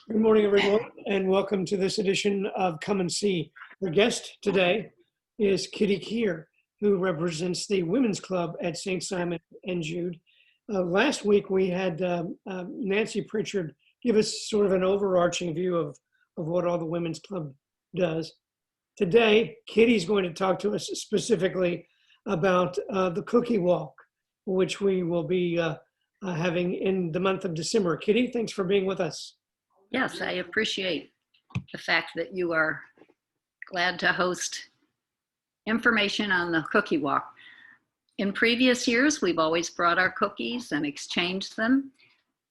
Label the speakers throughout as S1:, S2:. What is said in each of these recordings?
S1: Good morning, everyone, and welcome to this edition of Come and See. Our guest today is Keigher, who represents the Women's Club at St. Simon and Jude. Last week, we had Nancy Pritchard give us sort of an overarching view of what all the Women's Club does. Today, Kitty's going to talk to us specifically about the cookie walk, which we will be having in the month of December. Kitty, thanks for being with us.
S2: Yes, I appreciate the fact that you are glad to host information on the cookie walk. In previous years, we've always brought our cookies and exchanged them.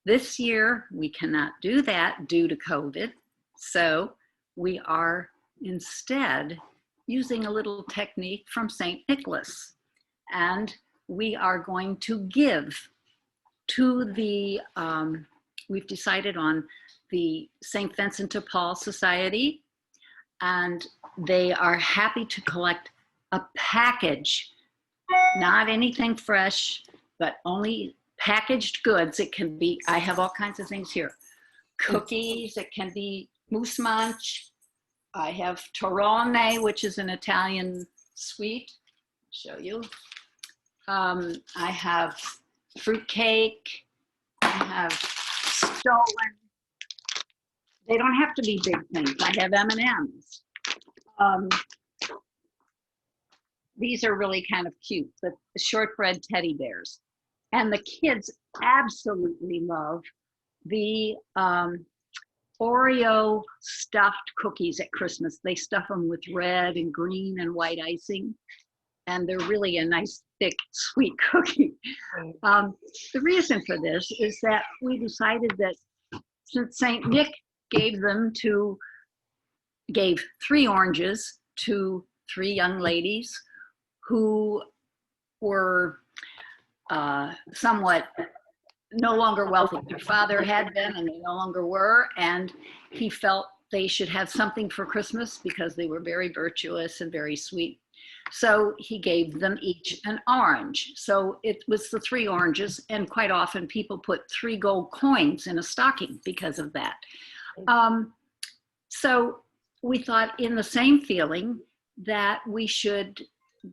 S2: This year, we cannot do that due to COVID. So we are instead using a little technique from St. Nicholas. And we are going to give to the, we've decided on the St. Vincent de Paul Society, and they are happy to collect a package, not anything fresh, but only packaged goods. It can be, I have all kinds of things here. Cookies, it can be mousse manche. I have torrone, which is an Italian sweet. I'll show you. I have fruit cake. I have stolen. They don't have to be big things. I have M&Ms. These are really kind of cute, the shortbread teddy bears. And the kids absolutely love the Oreo stuffed cookies at Christmas. They stuff them with red and green and white icing. And they're really a nice, thick, sweet cookie. The reason for this is that we decided that since St. Nick gave 3 oranges to 3 young ladies who were somewhat no longer wealthy. Their father had been and they no longer were, and he felt they should have something for Christmas because they were very virtuous and very sweet. So he gave them each an orange. So it was the 3 oranges, and quite often people put 3 gold coins in a stocking because of that. So we thought, in the same feeling, that we should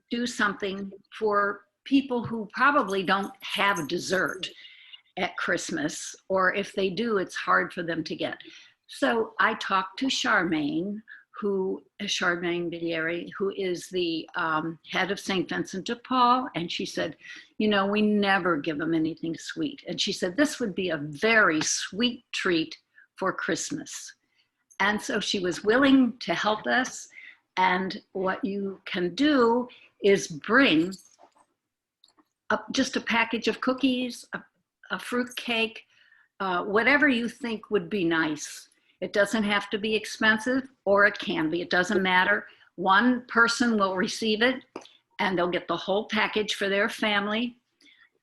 S2: do something for people who probably don't have dessert at Christmas, or if they do, it's hard for them to get. So I talked to Charmaine Bidieri, who is the head of St. Vincent de Paul, and she said, you know, we never give them anything sweet. And she said, this would be a very sweet treat for Christmas. And so she was willing to help us. And what you can do is bring just a package of cookies, a fruit cake, whatever you think would be nice. It doesn't have to be expensive, or it can be. It doesn't matter. One person will receive it, and they'll get the whole package for their family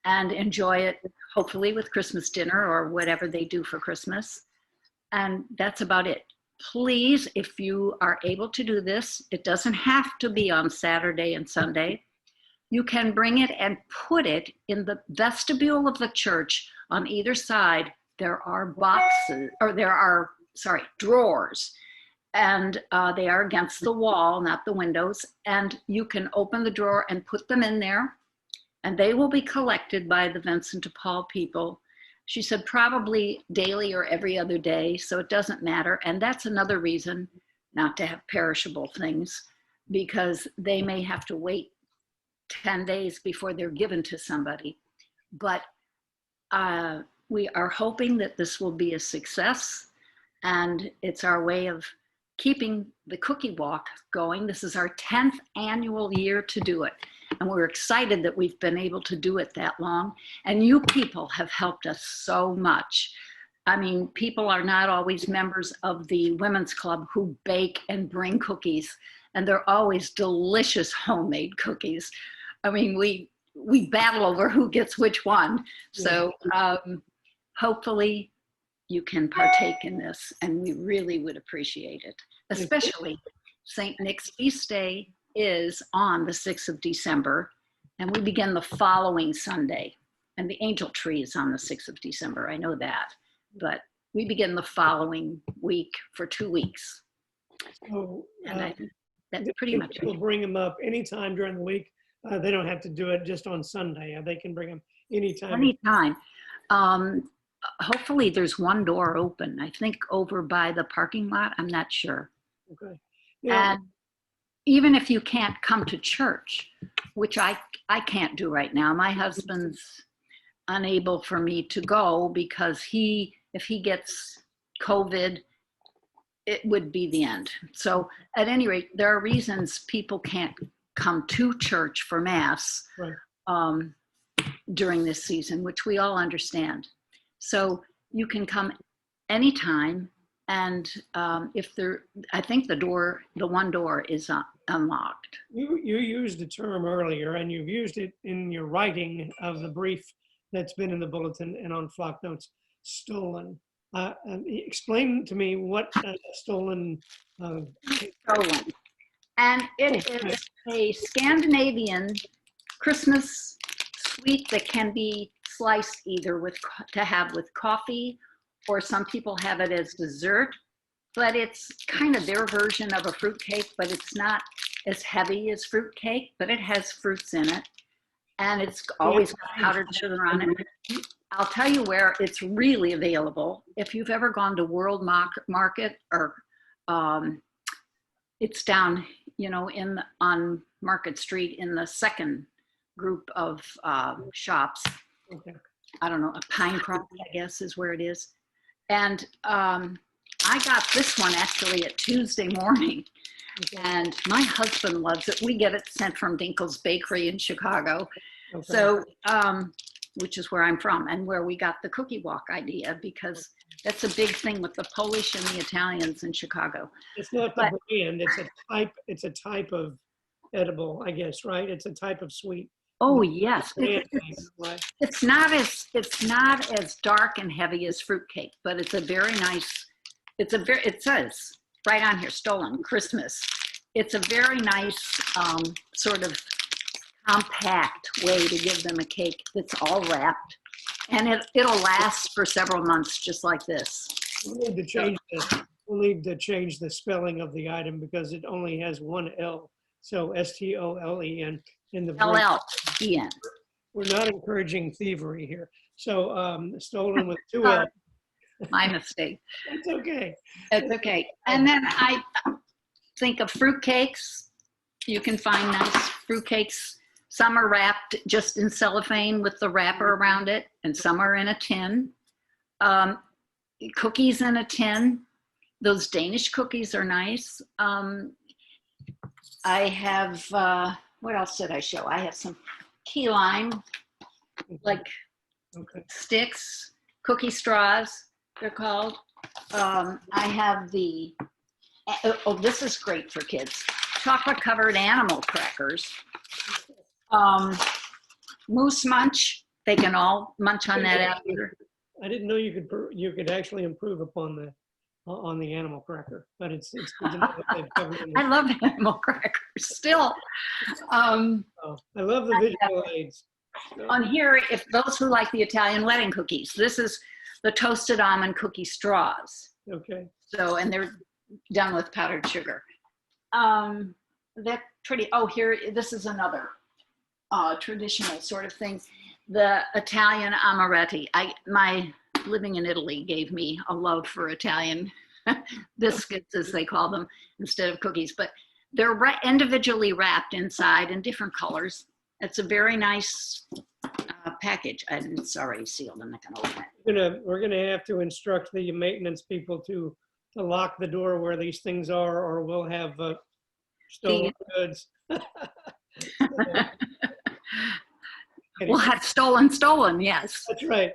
S2: and enjoy it, hopefully with Christmas dinner or whatever they do for Christmas. And that's about it. Please, if you are able to do this, it doesn't have to be on Saturday and Sunday. You can bring it and put it in the vestibule of the church. On either side, there are boxes, or drawers, and they are against the wall, not the windows. And you can open the drawer and put them in there, and they will be collected by the Vincent de Paul people. She said probably daily or every other day, so it doesn't matter. And that's another reason not to have perishable things, because they may have to wait 10 days before they're given to somebody. But we are hoping that this will be a success, and it's our way of keeping the cookie walk going. This is our 10th annual year to do it. And we're excited that we've been able to do it that long. And you people have helped us so much. I mean, people are not always members of the Women's Club who bake and bring cookies. And they're always delicious homemade cookies. I mean, we battle over who gets which one. So hopefully you can partake in this, and we really would appreciate it. Especially St. Nick's feast day is on the 6th of December, and we begin the following Sunday. And the angel tree is on the 6th of December, I know that. But we begin the following week for 2 weeks.
S1: So,
S2: And I think that's pretty much
S1: people
S2: it.
S1: bring them up anytime during the week. They don't have to do it just on Sunday. They can bring them anytime.
S2: Anytime. Hopefully there's one door open, I think over by the parking lot. I'm not sure.
S1: Okay. Yeah.
S2: And even if you can't come to church, which I can't do right now, my husband's unable for me to go because if he gets COVID, it would be the end. So at any rate, there are reasons people can't come to church for Mass
S1: Right.
S2: During this season, which we all understand. So you can come anytime, and I think the one door is unlocked.
S1: You used the term earlier, and you've used it in your writing of the brief that's been in the bulletin and on flock notes, stolen. Explain to me what stolen.
S2: Stolen. And it is a Scandinavian Christmas sweet that can be sliced either to have with coffee, or some people have it as dessert. But it's kind of their version of a fruitcake, but it's not as heavy as fruitcake, but it has fruits in it. And it's always got powdered sugar on it. I'll tell you where it's really available. If you've ever gone to World Market, or it's down, on Market Street in the second group of shops.
S1: Okay.
S2: I don't know, a Pinecroft, I guess, is where it is. And I got this one actually at Tuesday morning, and my husband loves it. We get it sent from Dinkle's Bakery in Chicago. Okay. So, which is where I'm from and where we got the cookie walk idea, because that's a big thing with the Polish and the Italians in Chicago. It's
S1: not the brand, it's a type of edible, I guess, right? It's a type of sweet.
S2: Oh yes, it's not as dark and heavy as fruitcake, but it's a very nice. It says right on here, stolen Christmas. It's a very nice sort of compact way to give them a cake that's all wrapped, and it'll last for several months, just like this.
S1: We'll need to change the spelling of the item because it only has one L, so STOLEN in the
S2: LLEN.
S1: We're not encouraging thievery here. So stolen with two L.
S2: My mistake.
S1: It's okay.
S2: It's okay. And then I think of fruitcakes. You can find nice fruitcakes. Some are wrapped just in cellophane with the wrapper around it, and some are in a tin. Cookies in a tin. Those Danish cookies are nice. I have, what else did I show? I have some key lime, like sticks, cookie straws, they're called. I have this is great for kids. Chocolate covered animal crackers. Moose Munch, they can all munch on that after.
S1: I didn't know you could actually improve upon the animal cracker, but it's good to know that they've covered it.
S2: I love animal crackers still.
S1: I love the visual aids.
S2: On here, if those who like the Italian wedding cookies, this is the toasted almond cookie straws.
S1: Okay.
S2: So, and they're done with powdered sugar. They're pretty, here, this is another traditional sort of thing. The Italian amaretti. My living in Italy gave me a love for Italian biscuits, as they call them, instead of cookies. But they're individually wrapped inside in different colors. It's a very nice package, and it's already sealed. I'm not going to open it.
S1: We're gonna have to instruct the maintenance people to lock the door where these things are, or we'll have stolen goods.
S2: We'll have stolen, yes.
S1: That's right.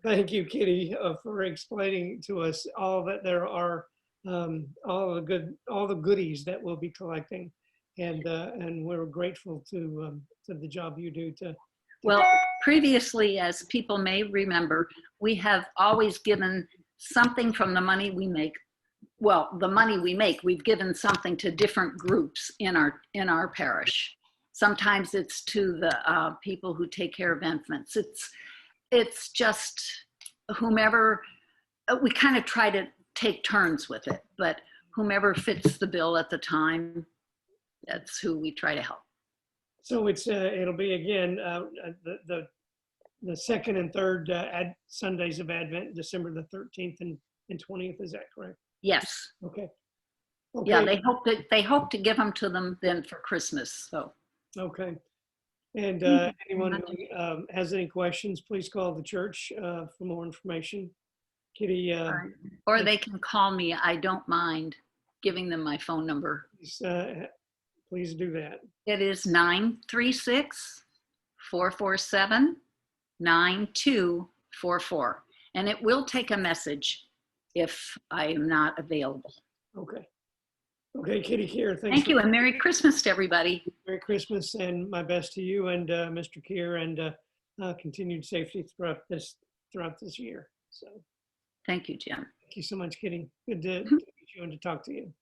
S1: Thank you, Kitty, for explaining to us all that there are, all the goodies that we'll be collecting, and we're grateful to the job you do to.
S2: Well, previously, as people may remember, we have always given something from the money we make. Well, the money we make, we've given something to different groups in our parish. Sometimes it's to the people who take care of infants. It's just whomever we kind of try to take turns with it, but whomever fits the bill at the time, that's who we try to help.
S1: So it'll be again the second and third Sundays of Advent, December the 13th and 20th. Is that correct?
S2: Yes.
S1: Okay.
S2: Yeah, they hope to give them to them then for Christmas. So.
S1: Okay. And anyone who has any questions, please call the church for more information. Kitty,
S2: or they can call me. I don't mind giving them my phone number.
S1: Please do that.
S2: It is 936-447-9244. And it will take a message if I am not available.
S1: Okay. Okay, Kitty Keigher,
S2: thank you, and Merry Christmas to everybody.
S1: Merry Christmas, and my best to you and Mr. Keigher, and continued safety throughout this year. So,
S2: thank you, Jim.
S1: Thank you so much, Kitty. Good to meet you and to talk to you.